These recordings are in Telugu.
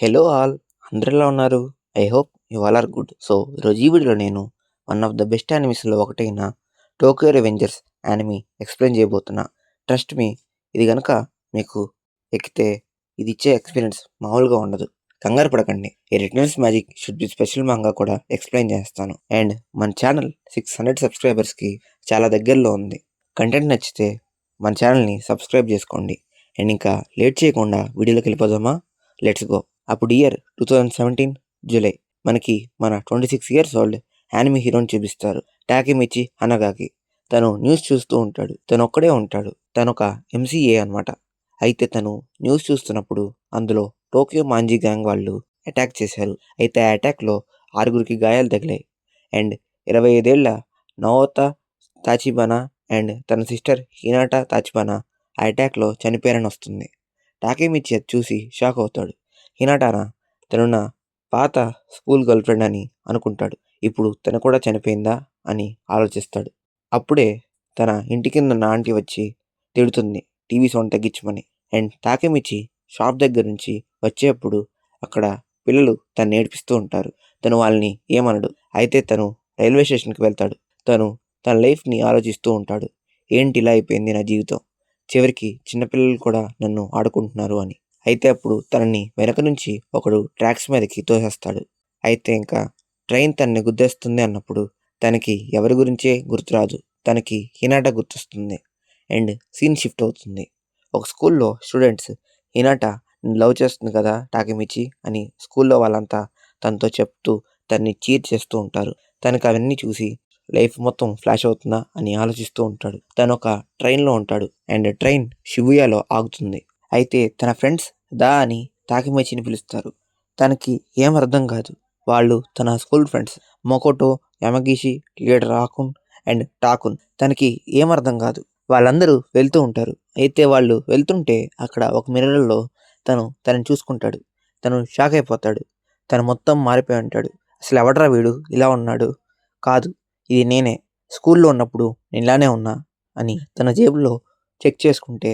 హలో ఆల్, అందరూ ఎలా ఉన్నారు? I hope you all are good. So, ఈరోజు ఈ వీడియోలో నేను వన్ ఆఫ్ ద బెస్ట్ యానిమీస్‌లో ఒకటైన 'టోక్యో రివెంజర్స్' యానిమీ ఎక్స్‌ప్లెయిన్ చేయబోతున్నా. ట్రస్ట్ మీ, ఇది గనక మీకు ఎక్కితే ఇది ఇచ్చే ఎక్స్‌పీరియన్స్ మామూలుగా ఉండదు. కంగారు పడకండి. ఈ 'returnals magic' should be special manga కూడా ఎక్స్‌ప్లెయిన్ చేస్తాను. అండ్ మన ఛానల్ 600 సబ్స్క్రైబర్స్‌కి చాలా దగ్గరలో ఉంది. కంటెంట్ నచ్చితే మన ఛానల్‌ని సబ్స్క్రైబ్ చేసుకోండి. అండ్ ఇంకా లేట్ చేయకుండా వీడియోలోకి వెళ్ళిపోదామా? Let's go. అప్పుడు ఇయర్ 2017 జూలై. మనకి మన 26 ఇయర్స్ ఓల్డ్ యానిమే హీరోని చూపిస్తారు, టాకెమిచి హనగాకి. తను న్యూస్ చూస్తూ ఉంటాడు. తను ఒక్కడే ఉంటాడు. తను ఒక ఎంసీఏ అనమాట. అయితే తను న్యూస్ చూస్తున్నప్పుడు అందులో టోక్యో మాంజీ గ్యాంగ్ వాళ్ళు అటాక్ చేశారు. అయితే ఆ అటాక్లో 6గురికి గాయాలు తగిలాయి. అండ్ 25 ఏళ్ల నవోతా తాచిబానా అండ్ తన సిస్టర్ హినాటా తాచిబానా ఆ అటాక్లో చనిపోయారని వస్తుంది. టాకెమిచి అది చూసి షాక్ అవుతాడు. హినాటానా తను నా పాత స్కూల్ గర్ల్ ఫ్రెండ్ అని అనుకుంటాడు. ఇప్పుడు తను కూడా చనిపోయిందా అని ఆలోచిస్తాడు. అప్పుడే తన ఇంటి కింద ఉన్న ఆంటీ వచ్చి తిడుతుంది టీవీ సౌండ్ తగ్గించమని. అండ్ టాకెమిచి షాప్ దగ్గర నుంచి వచ్చేప్పుడు అక్కడ పిల్లలు తను ఏడిపిస్తూ ఉంటారు. తను వాళ్ళని ఏమనడు. అయితే తను రైల్వే స్టేషన్కి వెళ్తాడు. తను తన లైఫ్ని ఆలోచిస్తూ ఉంటాడు. ఏంటి ఇలా అయిపోయింది నా జీవితం, చివరికి చిన్నపిల్లలు కూడా నన్ను ఆడుకుంటున్నారు అని. అయితే అప్పుడు తనని వెనక నుంచి ఒకడు ట్రాక్స్ మీదకి తోసేస్తాడు. అయితే ఇంకా ట్రైన్ తనని గుద్దేస్తుంది అన్నప్పుడు తనకి ఎవరి గురించే గుర్తురాదు. తనకి హినాటా గుర్తొస్తుంది. అండ్ సీన్ షిఫ్ట్ అవుతుంది. ఒక స్కూల్లో స్టూడెంట్స్ హినాటా నిన్ను లవ్ చేస్తుంది కదా టాకెమిచి అని స్కూల్లో వాళ్ళంతా తనతో చెప్తూ తనని చీర్ చేస్తూ ఉంటారు. తనకు అవన్నీ చూసి లైఫ్ మొత్తం ఫ్లాష్ అవుతుందా అని ఆలోచిస్తూ ఉంటాడు. తను ఒక ట్రైన్లో ఉంటాడు. అండ్ ట్రైన్ షిబుయాలో ఆగుతుంది. అయితే తన ఫ్రెండ్స్ దా అని టాకెమిచిని పిలుస్తారు. తనకి ఏం అర్థం కాదు. వాళ్ళు తన స్కూల్ ఫ్రెండ్స్ మొకోటో, యమగిషి, లీడర్ ఆకున్ అండ్ టాకున్. తనకి ఏం అర్థం కాదు. వాళ్ళందరూ వెళ్తూ ఉంటారు. అయితే వాళ్ళు వెళ్తుంటే అక్కడ ఒక మిర్రర్‌లో తనని చూసుకుంటాడు. తను షాక్ అయిపోతాడు. తను మొత్తం మారిపోయి ఉంటాడు. అసలు ఎవడ్రా వీడు ఇలా ఉన్నాడు? కాదు, ఇది నేనే. స్కూల్లో ఉన్నప్పుడు నేను ఇలానే ఉన్నా అని తన జేబులో చెక్ చేసుకుంటే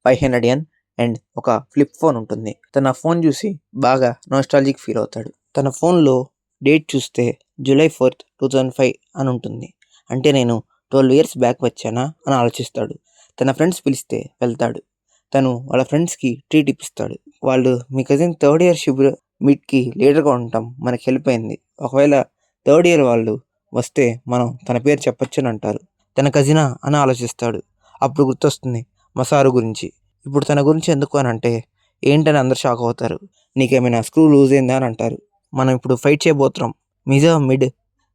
500 యెన్ అండ్ ఒక ఫ్లిప్ ఫోన్ ఉంటుంది. తను ఆ ఫోన్ చూసి బాగా నోస్టాల్జిక్ ఫీల్ అవుతాడు. తన ఫోన్‌లో డేట్ చూస్తే జూలై 4, 2005 అని ఉంటుంది. అంటే నేను 12 ఇయర్స్ బ్యాక్ వచ్చానా అని ఆలోచిస్తాడు. తన ఫ్రెండ్స్ పిలిస్తే వెళ్తాడు. తను వాళ్ళ ఫ్రెండ్స్‌కి ట్రీట్ ఇప్పిస్తాడు. వాళ్ళు మీ కజిన్ థర్డ్ ఇయర్ శుభ్ర మీట్‌కి లీడర్‌గా ఉండటం మనకు హెల్ప్ అయింది. ఒకవేళ థర్డ్ ఇయర్ వాళ్ళు వస్తే మనం తన పేరు చెప్పొచ్చని అంటారు. తన కజినా అని ఆలోచిస్తాడు. అప్పుడు గుర్తొస్తుంది మసారు గురించి. ఇప్పుడు తన గురించి ఎందుకు అని అంటే ఏంటని అందరూ షాక్ అవుతారు. నీకేమైనా స్క్రూ లూజ్ అయిందా అని అంటారు. మనం ఇప్పుడు ఫైట్ చేయబోతున్నాం మిజో మిడ్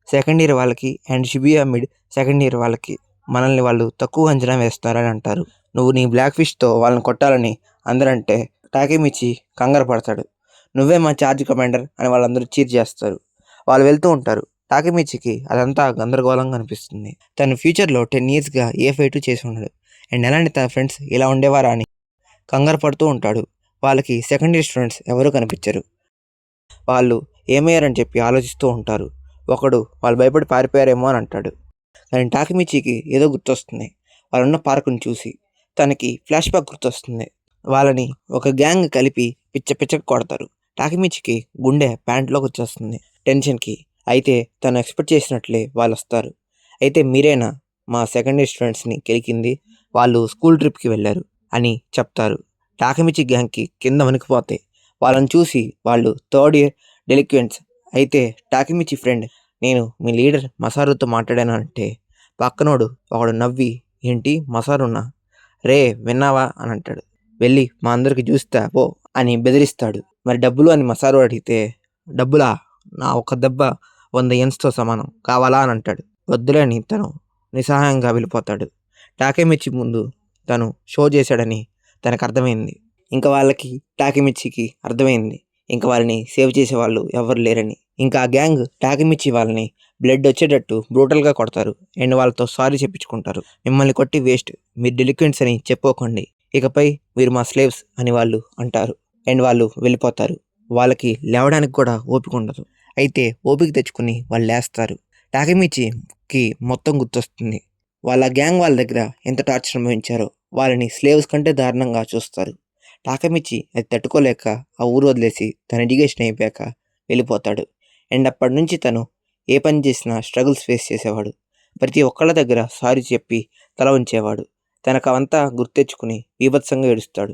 సెకండ్ ఇయర్ వాళ్ళకి and Shibuya mid second year వాళ్ళకి. మనల్ని వాళ్ళు తక్కువ అంచనా వేస్తున్నారని అంటారు. నువ్వు నీ బ్లాక్ ఫిష్తో వాళ్ళని కొట్టాలని అందరంటే టాకెమిచి కంగారు పడతాడు. నువ్వే మా చార్జ్ కమాండర్ అని వాళ్ళందరూ చీర్ చేస్తారు. వాళ్ళు వెళ్తూ ఉంటారు. టాకెమిచికి అదంతా గందరగోళంగా అనిపిస్తుంది. తను ఫ్యూచర్లో 10 ఇయర్స్గా ఏ ఫైట్ చేసి ఉండడు. అండ్ ఎలాంటి తన ఫ్రెండ్స్ ఇలా ఉండేవారా అని కంగారు పడుతూ ఉంటాడు. వాళ్ళకి సెకండ్ ఇయర్ స్టూడెంట్స్ ఎవరూ కనిపించరు. వాళ్ళు ఏమయ్యారని చెప్పి ఆలోచిస్తూ ఉంటారు. ఒకడు వాళ్ళు భయపడి పారిపోయారేమో అని అంటాడు. కానీ టాకెమిచికి ఏదో గుర్తొస్తుంది. వాళ్ళున్న పార్కుని చూసి తనకి ఫ్లాష్ బ్యాక్ గుర్తొస్తుంది. వాళ్ళని ఒక గ్యాంగ్ కలిపి పిచ్చగా కొడతారు. టాకెమిచికి గుండె ప్యాంట్లోకి వచ్చేస్తుంది టెన్షన్కి. అయితే తను ఎక్స్పెక్ట్ చేసినట్లే వాళ్ళు వస్తారు. అయితే మీరేనా మా సెకండ్ ఇయర్ స్టూడెంట్స్ని కెలికింది? వాళ్ళు స్కూల్ ట్రిప్కి వెళ్ళారు అని చెప్తారు. టాకెమిచి గ్యాంగ్కి కింద వణికిపోతాయి. వాళ్ళని చూసి వాళ్ళు థర్డ్ ఇయర్ డెలిక్వెంట్స్. అయితే టాకెమిచి ఫ్రెండ్ నేను మీ లీడర్ మసారుతో మాట్లాడాను అంటే పక్కనోడు ఒకడు నవ్వి ఏంటి మసారునా రే విన్నావా అని అంటాడు. వెళ్ళి మా అందరికి చూస్తా పో అని బెదిరిస్తాడు. మరి డబ్బులు అని మసారు అడిగితే డబ్బులా, నా ఒక దెబ్బ 100 యెన్స్‌తో సమానం కావాలా అని అంటాడు. వద్దులే అని తను నిస్సహాయంగా వెళ్ళిపోతాడు. టాకెమిచి ముందు తను షో చేశాడని తనకు అర్థమైంది. ఇంకా వాళ్ళకి టాకెమిచికి అర్థమైంది ఇంకా వాళ్ళని సేవ్ చేసేవాళ్ళు ఎవరు లేరని. ఇంకా ఆ గ్యాంగ్ టాకెమిచి వాళ్ళని బ్లడ్ వచ్చేటట్టు బ్రూటల్గా కొడతారు. అండ్ వాళ్ళతో సారీ చెప్పించుకుంటారు. మిమ్మల్ని కొట్టి వేస్ట్, మీరు డెలిక్వెంట్స్ అని చెప్పుకోకండి, ఇకపై మీరు మా స్లేవ్స్ అని వాళ్ళు అంటారు. అండ్ వాళ్ళు వెళ్ళిపోతారు. వాళ్ళకి లేవడానికి కూడా ఓపిక ఉండదు. అయితే ఓపిక తెచ్చుకుని వాళ్ళు లేస్తారు. టాకెమిచికి మొత్తం గుర్తొస్తుంది. వాళ్ళ గ్యాంగ్ వాళ్ళ దగ్గర ఎంత టార్చర్ అనుభవించారో. వాళ్ళని స్లేవ్స్ కంటే దారుణంగా చూస్తారు. టాకమిచి అది తట్టుకోలేక ఆ ఊరు వదిలేసి తన ఎడ్యుకేషన్ అయిపోయాక వెళ్ళిపోతాడు. అండ్ అప్పటి నుంచి తను ఏ పని చేసినా స్ట్రగుల్స్ ఫేస్ చేసేవాడు. ప్రతి ఒక్కళ్ళ దగ్గర సారీ చెప్పి తల ఉంచేవాడు. తనకు అవంతా గుర్తెచ్చుకుని బీభత్సంగా ఏడుస్తాడు.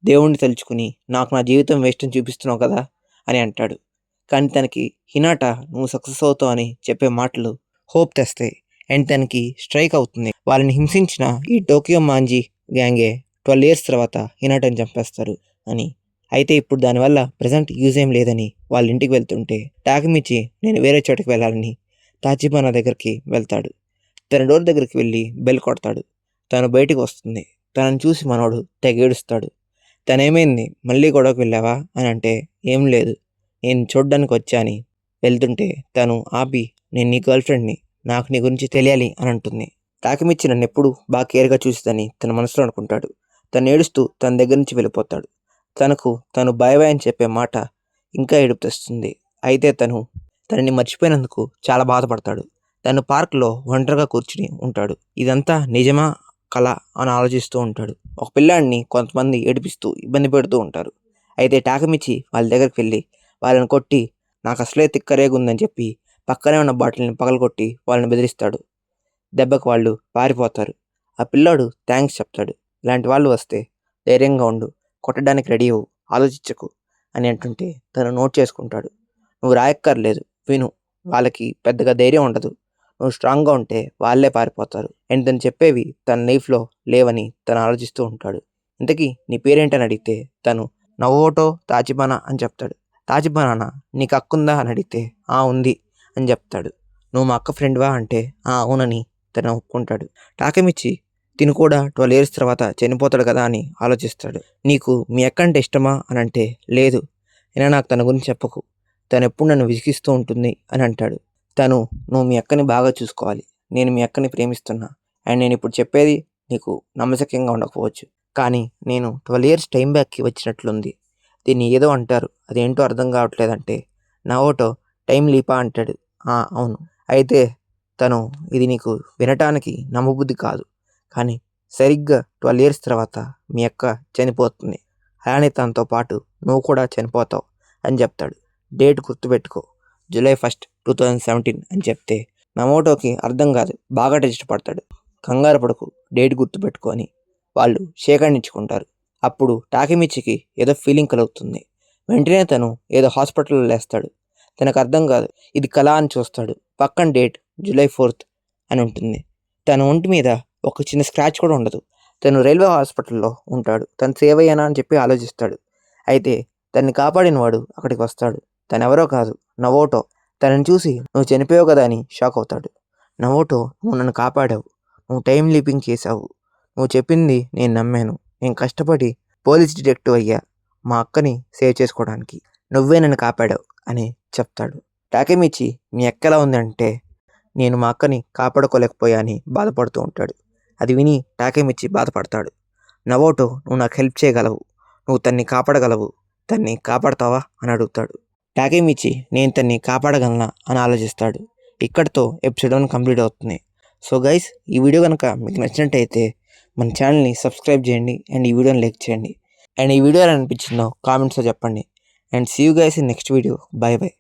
దేవుణ్ణి తలుచుకుని నాకు నా జీవితం వేస్ట్ అని చూపిస్తున్నావు కదా అని అంటాడు. కానీ తనకి హినాట నువ్వు సక్సెస్ అవుతావు అని చెప్పే మాటలు హోప్ తెస్తాయి. అండ్ తనకి స్ట్రైక్ అవుతుంది. వాళ్ళని హింసించిన ఈ టోకియో మాంజీ గ్యాంగే 12 ఇయర్స్ తర్వాత హినాటని చంపేస్తారు అని. అయితే ఇప్పుడు దానివల్ల ప్రజెంట్ యూజ్ ఏం లేదని వాళ్ళ ఇంటికి వెళ్తుంటే టాకమిచి నేను వేరే చోటుకి వెళ్ళాలని తాచిబానా దగ్గరికి వెళ్తాడు. తన డోర్ దగ్గరికి వెళ్ళి బెల్ కొడతాడు. తను బయటికి వస్తుంది. తనని చూసి మనోడు తెగేడుస్తాడు. తనేమైంది మళ్ళీ గొడవకు వెళ్ళావా అని అంటే ఏం లేదు నేను చూడ్డానికి వచ్చా అని వెళ్తుంటే తను ఆపి నేను నీ గర్ల్ ఫ్రెండ్ని నాకు నీ గురించి తెలియాలి అని అంటుంది. టాకమిచ్చి నన్ను ఎప్పుడు బాగా కేర్గా చూసిందని తన మనసులో అనుకుంటాడు. తను ఏడుస్తూ తన దగ్గర నుంచి వెళ్ళిపోతాడు. తను బాయ్ బాయ్ అని చెప్పే మాట ఇంకా ఏడుపు తెస్తుంది. అయితే తనని మర్చిపోయినందుకు చాలా బాధపడతాడు. తను పార్క్లో ఒంటరిగా కూర్చుని ఉంటాడు. ఇదంతా నిజమా కళ అని ఆలోచిస్తూ ఉంటాడు. ఒక పిల్లాడిని కొంతమంది ఏడిపిస్తూ ఇబ్బంది పెడుతూ ఉంటారు. అయితే టాకమిచి వాళ్ళ దగ్గరికి వెళ్ళి వాళ్ళని కొట్టి నాకు అసలే తిక్కరేగుందని చెప్పి పక్కనే ఉన్న బాటిల్ని పగలగొట్టి వాళ్ళని బెదిరిస్తాడు. దెబ్బకు వాళ్ళు పారిపోతారు. ఆ పిల్లాడు థ్యాంక్స్ చెప్తాడు. ఇలాంటి వాళ్ళు వస్తే ధైర్యంగా ఉండు, కొట్టడానికి రెడీ అవ్వు, ఆలోచించకు అని అంటుంటే తను నోట్ చేసుకుంటాడు. నువ్వు రాయక్కర్లేదు, విను, వాళ్ళకి పెద్దగా ధైర్యం ఉండదు, నువ్వు స్ట్రాంగ్గా ఉంటే వాళ్ళే పారిపోతారు అండ్ తను చెప్పేవి తన లైఫ్లో లేవని తను ఆలోచిస్తూ ఉంటాడు. ఇంతకీ నీ పేరేంటని అడిగితే తను నవోటో తాచిబానా అని చెప్తాడు. తాచిబానా నీకు అక్కుందా అని అడిగితే ఉంది అని చెప్తాడు. నువ్వు మా అక్క ఫ్రెండ్వా అంటే అవునని తను ఒప్పుకుంటాడు. టాకమిచ్చి తిను కూడా 12 ఇయర్స్ తర్వాత చనిపోతాడు కదా అని ఆలోచిస్తాడు. నీకు మీ అక్క అంటే ఇష్టమా అని అంటే లేదు, అయినా నాకు తన గురించి చెప్పకు, తను ఎప్పుడు నన్ను విసిగిస్తూ ఉంటుంది అని అంటాడు. నువ్వు మీ అక్కని బాగా చూసుకోవాలి, నేను మీ అక్కని ప్రేమిస్తున్నా అండ్ నేను ఇప్పుడు చెప్పేది నీకు నమ్మశక్యంగా ఉండకపోవచ్చు, కానీ నేను 12 ఇయర్స్ టైం బ్యాక్కి వచ్చినట్లుంది. దీన్ని ఏదో అంటారు, అదేంటో అర్థం కావట్లేదంటే నవోటో టైం లీపా అంటాడు. అవును, అయితే ఇది నీకు వినటానికి నమ్మబుద్ధి కాదు, కానీ సరిగ్గా 12 ఇయర్స్ తర్వాత మీ అక్క చనిపోతుంది, అలానే తనతో పాటు నువ్వు కూడా చనిపోతావు అని చెప్తాడు. డేట్ గుర్తుపెట్టుకో, July 1st, 2017 అని చెప్తే నమోటోకి అర్థం కాదు, బాగా టెస్ట్ పడతాడు. కంగారు పడకు, డేట్ గుర్తుపెట్టుకో అని వాళ్ళు షేక్ హ్యాండ్ ఇచ్చుకుంటారు. అప్పుడు టాకమిచికి ఏదో ఫీలింగ్ కలుగుతుంది. వెంటనే తను ఏదో హాస్పిటల్లో లేస్తాడు. తనకు అర్థం కాదు, ఇది కళ అని చూస్తాడు. పక్కన డేట్ July 4th అని ఉంటుంది. తన ఒంటి మీద ఒక చిన్న స్క్రాచ్ కూడా ఉండదు. తను రైల్వే హాస్పిటల్లో ఉంటాడు. తను సేవ్ అయ్యానా అని చెప్పి ఆలోచిస్తాడు. అయితే తన్ని కాపాడిన వాడు అక్కడికి వస్తాడు. తనెవరో కాదు, నవోటో. తనని చూసి నువ్వు చనిపోయావు కదా అని షాక్ అవుతాడు. నవోటో, నువ్వు నన్ను కాపాడావు, నువ్వు టైం లీపింగ్ చేశావు, నువ్వు చెప్పింది నేను నమ్మాను, నేను కష్టపడి పోలీస్ డిటెక్టివ్ అయ్యా మా అక్కని సేవ్ చేసుకోవడానికి, నువ్వే నన్ను కాపాడావు అని చెప్తాడు. టాకెమిచి మీ అక్క ఎలా ఉందంటే నేను మా అక్కని కాపాడుకోలేకపోయా అని బాధపడుతూ ఉంటాడు. అది విని టాకెమిచి బాధపడతాడు. నవోటో, నువ్వు నాకు హెల్ప్ చేయగలవు, నువ్వు తన్ని కాపాడగలవు, తన్ని కాపాడతావా అని అడుగుతాడు. టాకెమిచి నేను తన్ని కాపాడగలనా అని ఆలోచిస్తాడు. ఇక్కడితో ఎపిసోడ్ 1 కంప్లీట్ అవుతుంది. సో గైస్, ఈ వీడియో కనుక మీకు నచ్చినట్టయితే మన ఛానల్ని సబ్స్క్రైబ్ చేయండి అండ్ ఈ వీడియోని లైక్ చేయండి అండ్ ఈ వీడియో ఎలా అనిపించిందో కామెంట్స్లో చెప్పండి and see you guys in next video. Bye by.